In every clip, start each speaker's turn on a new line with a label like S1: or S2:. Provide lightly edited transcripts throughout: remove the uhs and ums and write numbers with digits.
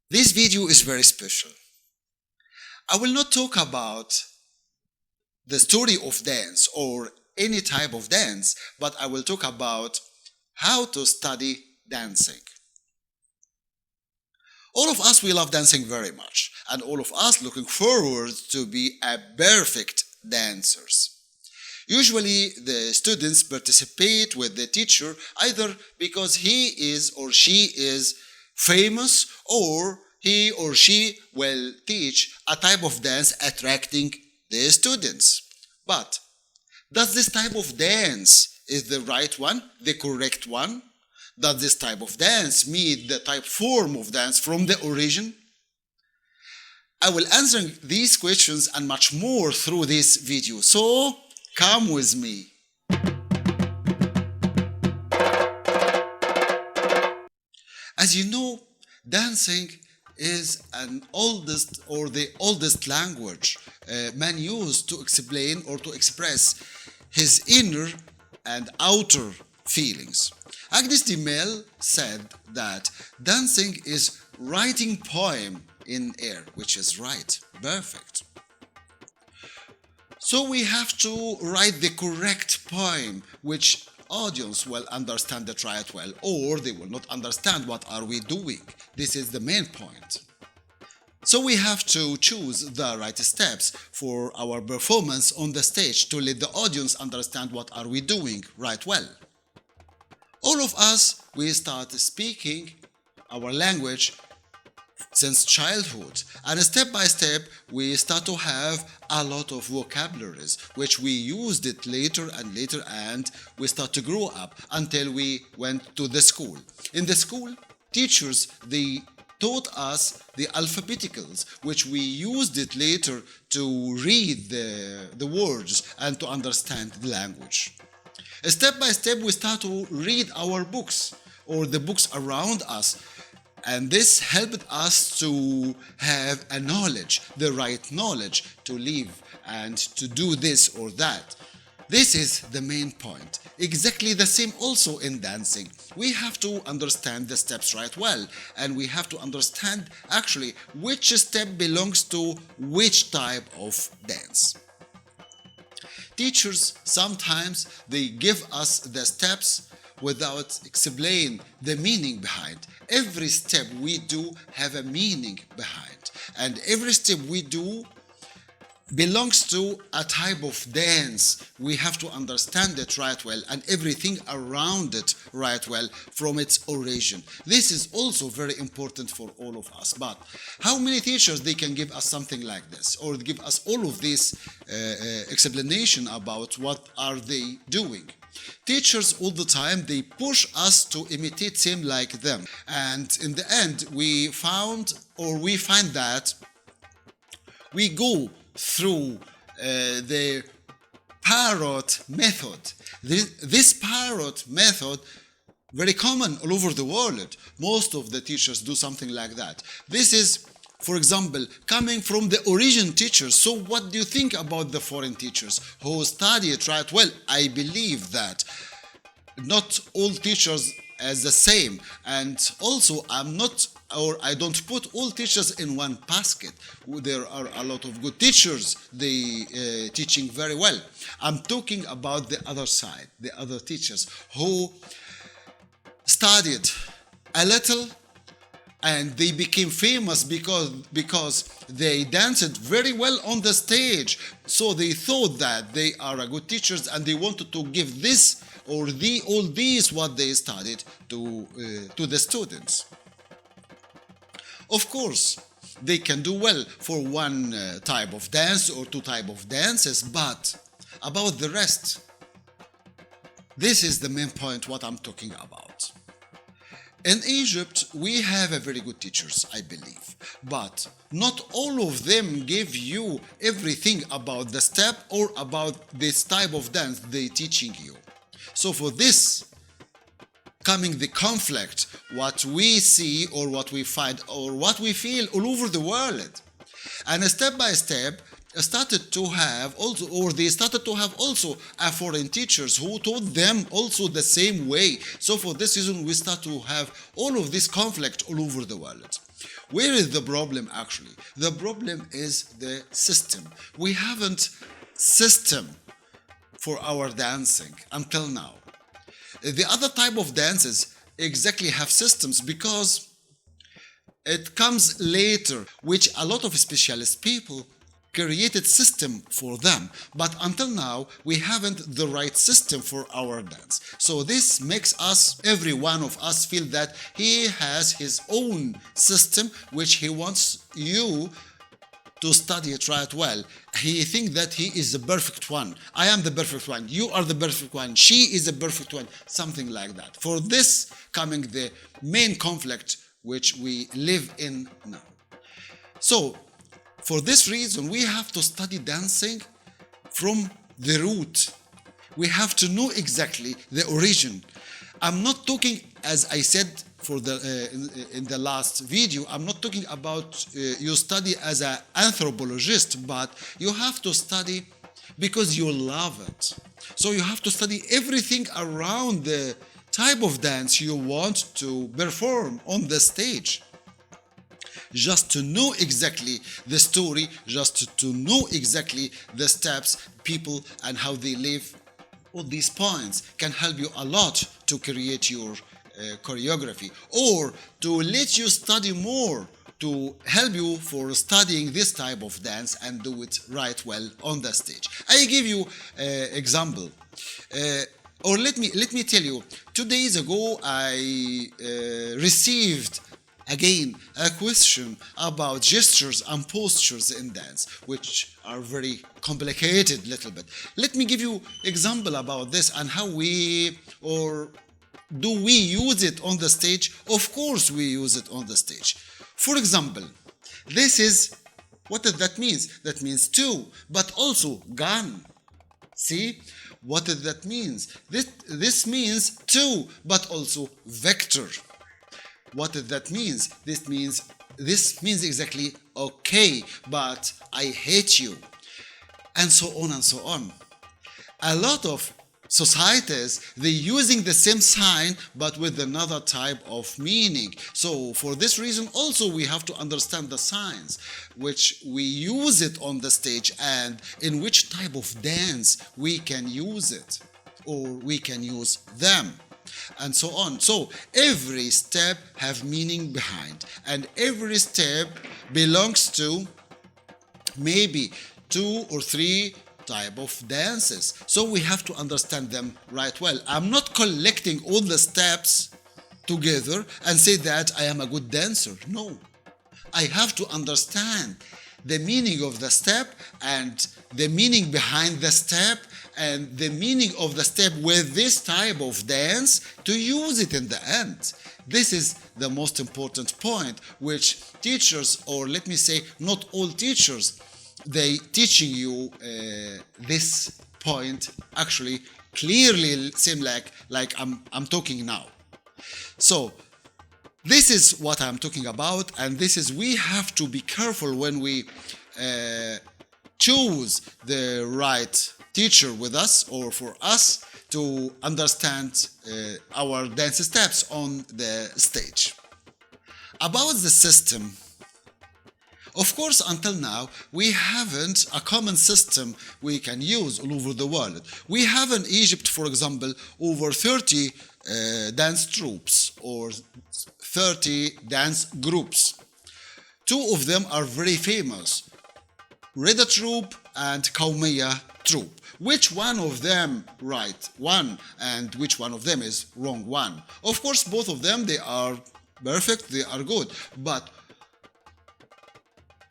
S1: This video is very special. I will not talk about the story of dance or any type of dance, but I will talk about how to study dancing. All of us, we love dancing very much, and all of us looking forward to be a perfect dancers. Usually, the students participate with the teacher either because he is or she is famous, or he or she will teach a type of dance attracting the students. But does this type of dance is the right one, the correct one? Does this type of dance meet the type form of dance from the origin? I will answer these questions and much more through this video, so come with me. As you know, dancing is an oldest or the oldest language man used to explain or to express his inner and outer feelings. Agnes de Mel said that dancing is writing poem in air, which is right, perfect. So we have to write the correct poem, which audience will understand it right well, or they will not understand what are we doing. This is the main point. So we have to choose the right steps for our performance on the stage to let the audience understand what are we doing right well. All of us, we start speaking our language since childhood, and step by step we start to have a lot of vocabularies which we used it later and later, and we start to grow up until we went to the school. In the school, teachers, they taught us the alphabeticals, which we used it later to read the words and to understand the language. Step by step we start to read our books or the books around us, and this helped us to have a knowledge, the right knowledge to live and to do this or that. This is the main point. Exactly the same also in dancing. We have to understand the steps right well, and we have to understand actually which step belongs to which type of dance. Teachers sometimes they give us the steps without explain the meaning behind. Every step we do have a meaning behind, and every step we do belongs to a type of dance. We have to understand it right well and everything around it right well from its origin. This is also very important for all of us. But how many teachers they can give us something like this, or give us all of this explanation about what are they doing? Teachers all the time they push us to imitate same like them, and in the end we find that we go through the parrot method. This parrot method very common all over the world. Most of the teachers do something like that. This is, for example, coming from the origin teachers. So what do you think about the foreign teachers who study it right well? I believe that not all teachers as the same, and also I don't put all teachers in one basket. There are a lot of good teachers, they teaching very well. I'm talking about the other side, the other teachers who studied a little and they became famous because they danced very well on the stage. So they thought that they are a good teachers and they wanted to give this or all these what they studied to the students. Of course, they can do well for one type of dance or two type of dances, but about the rest, this is the main point what I'm talking about. In Egypt, we have a very good teachers, I believe, but not all of them give you everything about the step or about this type of dance they teaching you. So for this coming the conflict, what we see or what we find or what we feel all over the world, and step by step started to have also, or they started to have also a foreign teachers who taught them also the same way. So for this reason we start to have all of this conflict all over the world. Where is the problem actually? The problem is the system. We haven't system for our dancing until now. The other type of dances exactly have systems because it comes later, which a lot of specialist people created system for them, but until now we haven't the right system for our dance. So this makes us, every one of us, feel that he has his own system which he wants you to study it right well. He thinks that he is the perfect one. I am the perfect one. You are the perfect one. She is the perfect one. Something like that. For this coming the main conflict which we live in now. So, for this reason, we have to study dancing from the root. We have to know exactly the origin. I'm not talking, as I said for in the last video, I'm not talking about you study as an anthropologist, but you have to study because you love it. So you have to study everything around the type of dance you want to perform on the stage. Just to know exactly the story, just to know exactly the steps, people, and how they live. All these points can help you a lot to create your choreography, or to let you study more, to help you for studying this type of dance and do it right well on the stage. I give you example. Or let me tell you, 2 days ago I received again a question about gestures and postures in dance, which are very complicated little bit. Let me give you example about this and how we, or do we use it on the stage? Of course we use it on the stage. For example, this is, what does that mean? That means two, but also gun. See? What does that mean? This means two, but also vector. What does that mean? This means exactly okay, but I hate you. And so on and so on. A lot of societies, they're using the same sign but with another type of meaning. So for this reason also we have to understand the signs which we use it on the stage and in which type of dance we can use it or we can use them, and so on. So every step have meaning behind, and every step belongs to maybe 2 or 3 type of dances. So we have to understand them right well. I'm not collecting all the steps together and say that I am a good dancer. No. I have to understand the meaning of the step and the meaning behind the step and the meaning of the step with this type of dance to use it in the end. This is the most important point which teachers, or let me say not all teachers, they teaching you this point actually clearly seem like I'm talking now. So this is what I'm talking about, and this is, we have to be careful when we choose the right teacher with us or for us to understand our dance steps on the stage. About the system, of course, until now, we haven't a common system we can use all over the world. We have in Egypt, for example, over 30 dance troupes or 30 dance groups. 2 of them are very famous, Reda troupe and Kaumiya troupe. Which one of them right one and which one of them is wrong one? Of course, both of them, they are perfect, they are good, but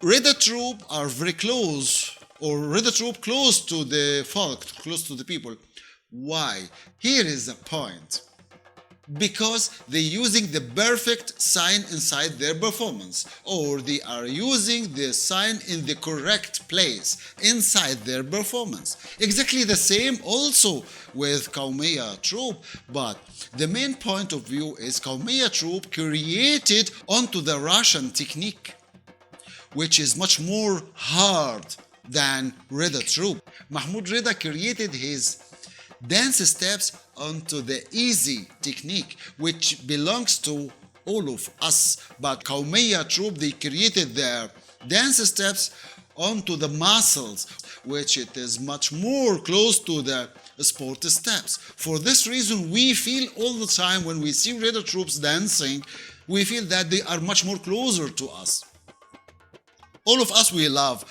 S1: Reda troupe are very close, or Reda troupe close to the folk, close to the people. Why? Here is the point. Because they're using the perfect sign inside their performance, or they are using the sign in the correct place inside their performance. Exactly the same also with Kaumiya troupe, but the main point of view is Kaumiya troupe created onto the Russian technique, which is much more hard than Reda troupe. Mahmoud Reda created his dance steps onto the easy technique, which belongs to all of us, but Qawmiya troop, they created their dance steps onto the muscles, which it is much more close to the sport steps. For this reason, we feel all the time when we see Reda troops dancing, we feel that they are much more closer to us. All of us, we love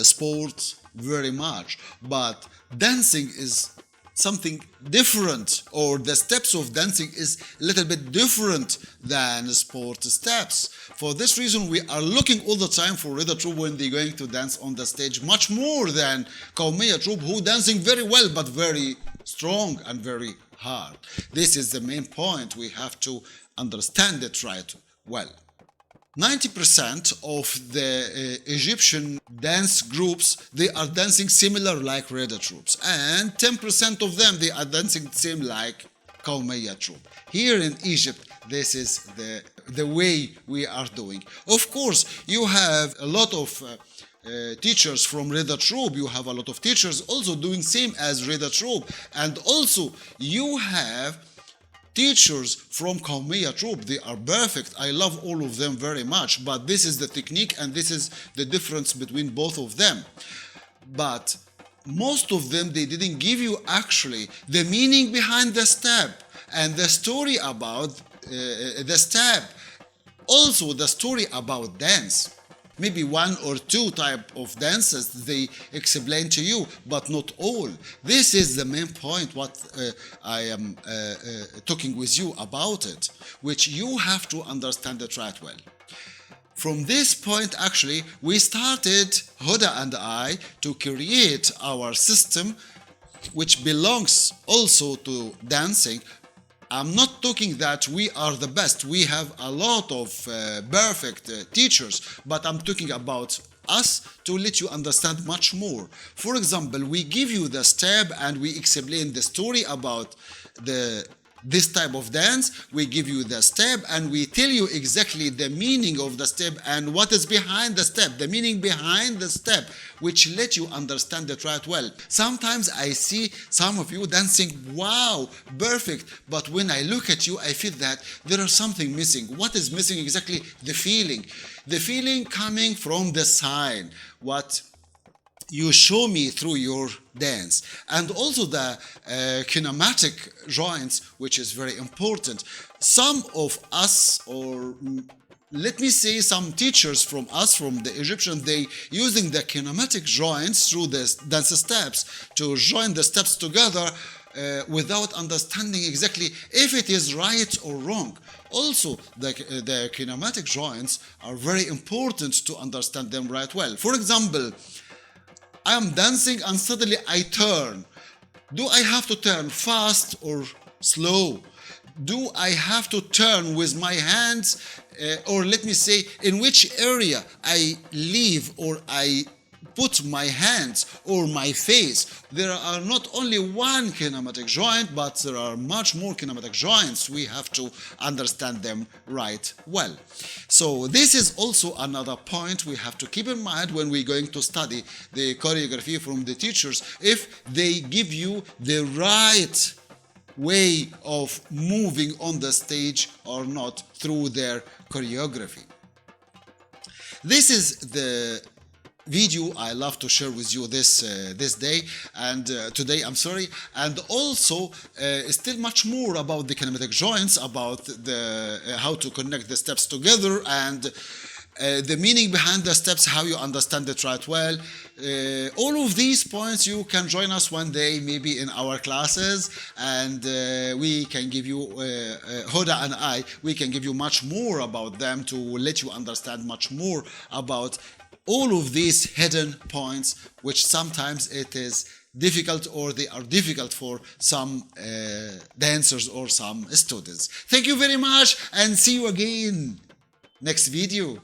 S1: sports very much, but dancing is something different, or the steps of dancing is a little bit different than sport steps. For this reason, we are looking all the time for Reda troop when they're going to dance on the stage, much more than Qawmiya troop, who dancing very well but very strong and very hard. This is the main point. We have to understand it right well. 90% of the Egyptian dance groups, they are dancing similar like Reda troops, and 10% of them, they are dancing the same like Qawmiya troop. Here in Egypt, this is the way we are doing. Of course, you have a lot of teachers from Reda troop, you have a lot of teachers also doing same as Reda troop, and also you have teachers from Qawmiya troop. They are perfect. I love all of them very much, but this is the technique and this is the difference between both of them. But most of them, they didn't give you actually the meaning behind the step and the story about the step. Also the story about dance. Maybe one or two type of dances they explain to you, but not all. This is the main point what I am talking with you about it, which you have to understand it right well. From this point, actually, we started, Huda and I, to create our system, which belongs also to dancing. I'm not talking that we are the best. We have a lot of perfect teachers, but I'm talking about us to let you understand much more. For example, we give you the step and we explain the story about this type of dance. We give you the step and we tell you exactly the meaning of the step and what is behind the step, the meaning behind the step, which let you understand it right well. Sometimes I see some of you dancing, wow, perfect, but when I look at you, I feel that there is something missing. What is missing exactly? The feeling. The feeling coming from the sign, what you show me through your dance, and also the kinematic joints, which is very important. Some of us, or let me say some teachers from us, from the Egyptian, they using the kinematic joints through the dance steps to join the steps together without understanding exactly if it is right or wrong. Also, the kinematic joints are very important to understand them right well. For example, I am dancing and suddenly I turn. Do I have to turn fast or slow? Do I have to turn with my hands, or let me say, in which area I leave or I put my hands or my face? There are not only one kinematic joint, but there are much more kinematic joints. We have to understand them right well. So this is also another point we have to keep in mind when we're going to study the choreography from the teachers, if they give you the right way of moving on the stage or not through their choreography. This is the video I love to share with you this day and today, I'm sorry, and also still much more about the kinematic joints, about the how to connect the steps together and the meaning behind the steps, how you understand it right well. All of these points you can join us one day maybe in our classes, and we can give you, Huda and I, we can give you much more about them to let you understand much more about all of these hidden points, which sometimes it is difficult or they are difficult for some dancers or some students. Thank you very much and see you again next video.